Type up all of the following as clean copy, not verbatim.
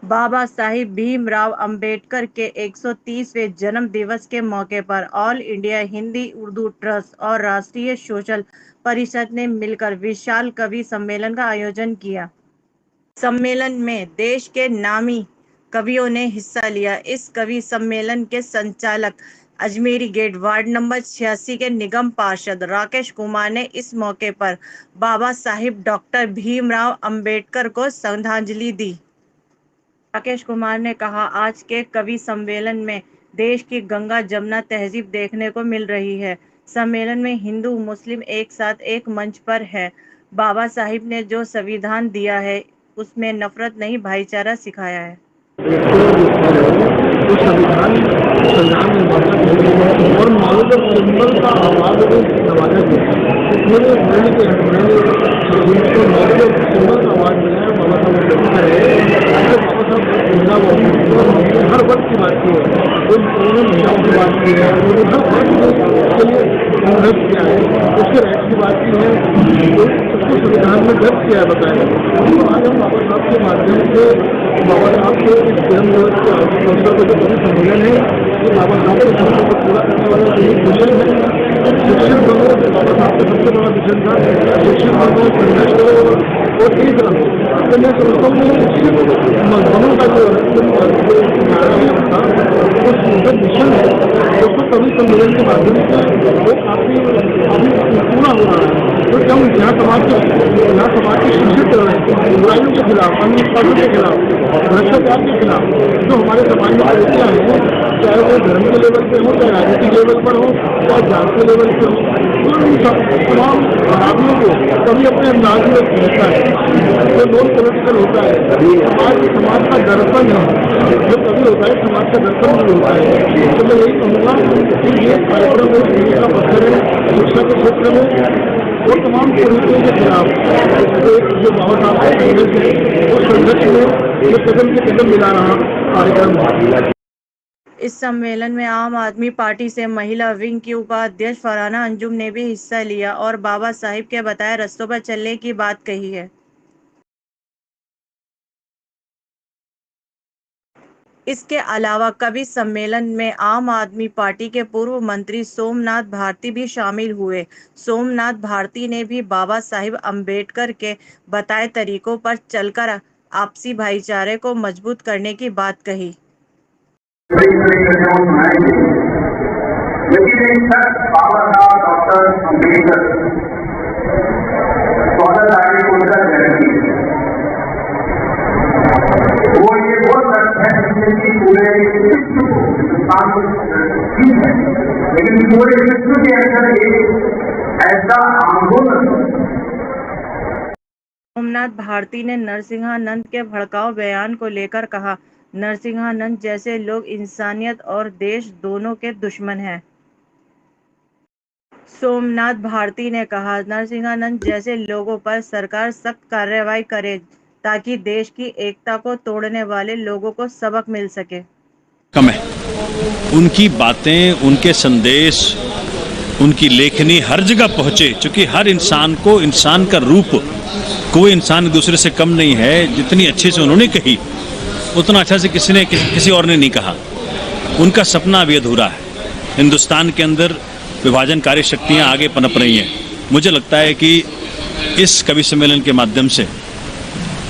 बाबा साहिब भीमराव अंबेडकर के 130वें जन्म दिवस के मौके पर all India Hindi Urdu trust और राष्ट्रीय सोशल परिषद ने मिलकर विशाल कवि सम्मेलन का आयोजन किया। सम्मेलन में देश के नामी कवियों ने हिस्सा लिया। इस कवि सम्मेलन के संचालक अजमेरी गेट वार्ड नंबर 86 के निगम पार्षद राकेश कुमार ने इस मौके पर बाबा साहिब डॉक्टर भीमराव अंबेडकर को श्रद्धांजलि दी। राकेश कुमार ने कहा, आज के कवि सम्मेलन में देश की गंगा जमुना तहजीब देखने को मिल रही है। सम्मेलन में हिंदू मुस्लिम एक साथ एक मंच पर है। बाबा साहिब ने जो संविधान दिया है उसमें नफरत नहीं, भाईचारा सिखाया है। तो संविधान में और मौलिक सिंबल का आवाज नवाजा गया मेरे बोलने के जिनको मौलिक सिंबल का आवाज मिला है बाबा साहब हर वर्ग की बात की है, उन्होंने महिलाओं की बात की है, उन्होंने हर वर्ग के लिए संघर्ष किया है, उसके राइट की बात की है, तो सबको संविधान में दर्ज किया है बताया। तो आज हम बाबा साहब के माध्यम से बाबा साहब के इस जन्म दिवस के अवसर पर जो बड़ी सम्मेलन है ये बाबा साहब के सपनों को पूरा करने वाला एक मिशन है। शिक्षण बनो, बाबा साहब का सबसे बड़ा मिशन था शिक्षण बनो, संघर्ष करो और तेज रहो। तो मैं समझता हूँ मनों का जो मिशन है उसको कवि सम्मेलन के माध्यम से वो काफी अभी पूरा हो रहा है। तो हम यहाँ समाज के शिक्षित कर रहे हैं बुराइयों के खिलाफ, अंधविश्वासों के खिलाफ, भ्रष्टाचार के खिलाफ जो हमारे समाज में प्रवृत्तियाँ हैं, चाहे वो धर्म के लेवल पे हो, चाहे राजनीतिक लेवल पर हो, चाहे जात के लेवल पे हो, तो तमाम खराबियों को कभी अपने अंदाज में कहता है जो नॉन पॉलिटिकल होता है। समाज का दर्पण है, जो कभी होता है समाज का दर्पण भी होता है। तो मैं यही कहूँगा कि ये कार्यक्रम एक मीडिया का पत्थर है शिक्षा के क्षेत्र में और तमाम कुरीतियों के खिलाफ जो बाबा साहब का संघर्ष है उस संघर्ष में ये कदम से कदम मिला रहा कार्यक्रम। इस सम्मेलन में आम आदमी पार्टी से महिला विंग की उपाध्यक्ष फरहाना अंजुम ने भी हिस्सा लिया और बाबा साहिब के बताए रास्तों पर चलने की बात कही है। इसके अलावा कवि सम्मेलन में आम आदमी पार्टी के पूर्व मंत्री सोमनाथ भारती भी शामिल हुए। सोमनाथ भारती ने भी बाबा साहिब अंबेडकर के बताए तरीकों पर चलकर आपसी भाईचारे को मजबूत करने की बात कही। लेकिन बाबा साहब डॉक्टर अंबेडकर वो ये वो सत्य है जिसकी पूरे विश्व को हिंदुस्तान को ठीक है, लेकिन पूरे विश्व के अंदर एक ऐसा आंदोलन। सोमनाथ भारती ने नरसिंहानंद के भड़काऊ बयान को लेकर कहा, नरसिंहानंद जैसे लोग इंसानियत और देश दोनों के दुश्मन हैं। सोमनाथ भारती ने कहा, नरसिंहानंद जैसे लोगों पर सरकार सख्त कार्रवाई करे ताकि देश की एकता को तोड़ने वाले लोगों को सबक मिल सके। कम है उनकी बातें, उनके संदेश, उनकी लेखनी हर जगह पहुंचे, क्योंकि हर इंसान को इंसान का रूप, कोई इंसान दूसरे से कम नहीं है। जितनी अच्छे से उन्होंने कही उतना अच्छा से किसी और ने नहीं कहा। उनका सपना अभी अधूरा है। हिंदुस्तान के अंदर विभाजनकारी शक्तियां आगे पनप रही हैं। मुझे लगता है कि इस कवि सम्मेलन के माध्यम से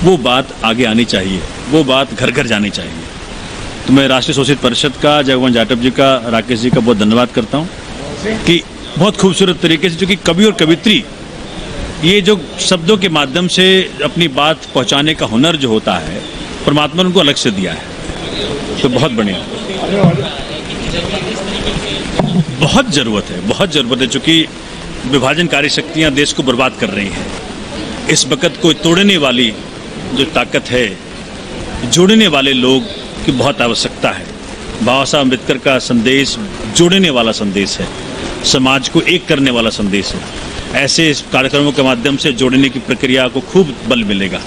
वो बात आगे आनी चाहिए, वो बात घर घर जानी चाहिए। तो मैं राष्ट्रीय शोषित परिषद का, जगमोहन जाटव जी का, राकेश जी का बहुत धन्यवाद करता हूँ कि बहुत खूबसूरत तरीके से, जो कि कवि और कवित्री ये जो शब्दों के माध्यम से अपनी बात पहुँचाने का हुनर जो होता है, परमात्मा ने उनको अलग से दिया है। तो बहुत बढ़िया, बहुत ज़रूरत है, चूँकि विभाजनकारी शक्तियाँ देश को बर्बाद कर रही हैं। इस वक़्त को तोड़ने वाली जो ताकत है, जोड़ने वाले लोग की बहुत आवश्यकता है। बाबा साहब अम्बेडकर का संदेश जोड़ने वाला संदेश है, समाज को एक करने वाला संदेश है। ऐसे कार्यक्रमों के माध्यम से जोड़ने की प्रक्रिया को खूब बल मिलेगा।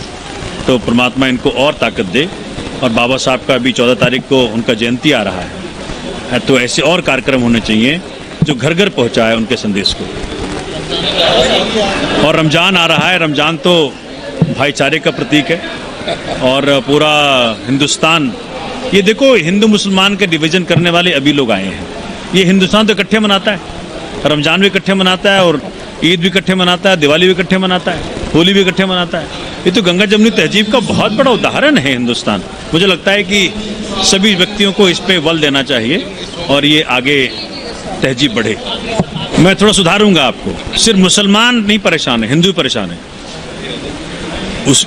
तो परमात्मा इनको और ताकत दे। और बाबा साहब का अभी 14 तारीख को उनका जयंती आ रहा है, तो ऐसे और कार्यक्रम होने चाहिए जो घर घर पहुँचाए उनके संदेश को। और रमज़ान आ रहा है, रमज़ान तो भाईचारे का प्रतीक है। और पूरा हिंदुस्तान, ये देखो हिंदू मुसलमान के डिवीजन करने वाले अभी लोग आए हैं। ये हिंदुस्तान तो इकट्ठे मनाता है, रमजान भी इकट्ठे मनाता है और ईद भी इकट्ठे मनाता है, दिवाली भी इकट्ठे मनाता है, होली भी इकट्ठे मनाता है। ये तो गंगा जमुनी तहजीब का बहुत बड़ा उदाहरण है हिंदुस्तान। मुझे लगता है कि सभी व्यक्तियों को इस पे बल देना चाहिए और ये आगे तहजीब बढ़े। मैं थोड़ा सुधारूंगा आपको, सिर्फ मुसलमान नहीं परेशान है, हिंदू भी परेशान है।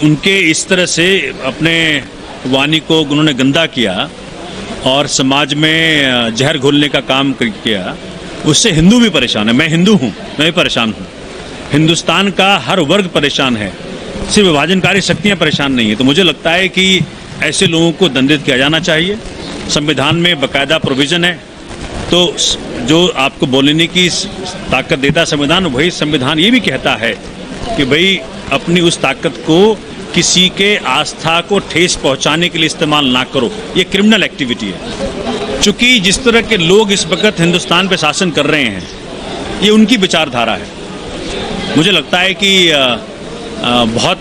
उनके इस तरह से अपने वाणी को उन्होंने गंदा किया और समाज में जहर घोलने का काम किया, उससे हिंदू भी परेशान है। मैं हिंदू हूँ, मैं भी परेशान हूँ। हिंदुस्तान का हर वर्ग परेशान है, सिर्फ विभाजनकारी शक्तियाँ परेशान नहीं है। तो मुझे लगता है कि ऐसे लोगों को दंडित किया जाना चाहिए। संविधान में बाकायदा प्रोविज़न है, तो जो आपको बोलने की ताकत देता है संविधान, वही संविधान ये भी कहता है कि भाई अपनी उस ताकत को किसी के आस्था को ठेस पहुंचाने के लिए इस्तेमाल ना करो। ये क्रिमिनल एक्टिविटी है। चूंकि जिस तरह के लोग इस वक्त हिंदुस्तान पे शासन कर रहे हैं, ये उनकी विचारधारा है। मुझे लगता है कि बहुत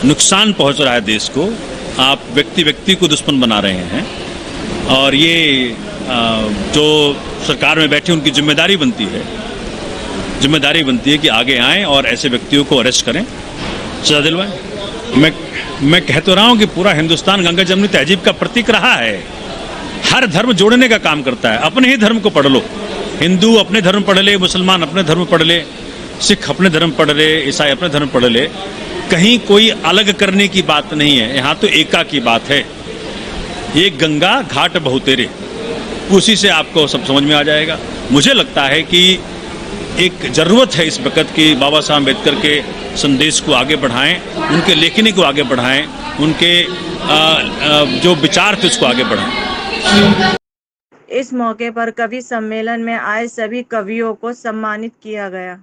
नुकसान पहुंच रहा है देश को। आप व्यक्ति को दुश्मन बना रहे हैं और ये जो सरकार में बैठे उनकी जिम्मेदारी बनती है कि आगे आएं और ऐसे व्यक्तियों को अरेस्ट करें, सजा दिलवाएं। मैं कह तो रहा हूं कि पूरा हिंदुस्तान गंगा जमुनी तहजीब का प्रतीक रहा है। हर धर्म जोड़ने का काम करता है। अपने ही धर्म को पढ़ लो, हिंदू अपने धर्म पढ़ ले, मुसलमान अपने धर्म पढ़ ले, सिख अपने धर्म पढ़ ले, ईसाई अपने धर्म पढ़ ले। कहीं कोई अलग करने की बात नहीं है, यहाँ तो एका की बात है। ये गंगा घाट बहुतेरे, उसी से आपको सब समझ में आ जाएगा। मुझे लगता है कि एक ज़रूरत है इस वक्त की बाबा साहब अम्बेडकर के संदेश को आगे बढ़ाएं, उनके लेखनी को आगे बढ़ाएं, उनके जो विचार थे उसको आगे बढ़ाएं। इस मौके पर कवि सम्मेलन में आए सभी कवियों को सम्मानित किया गया।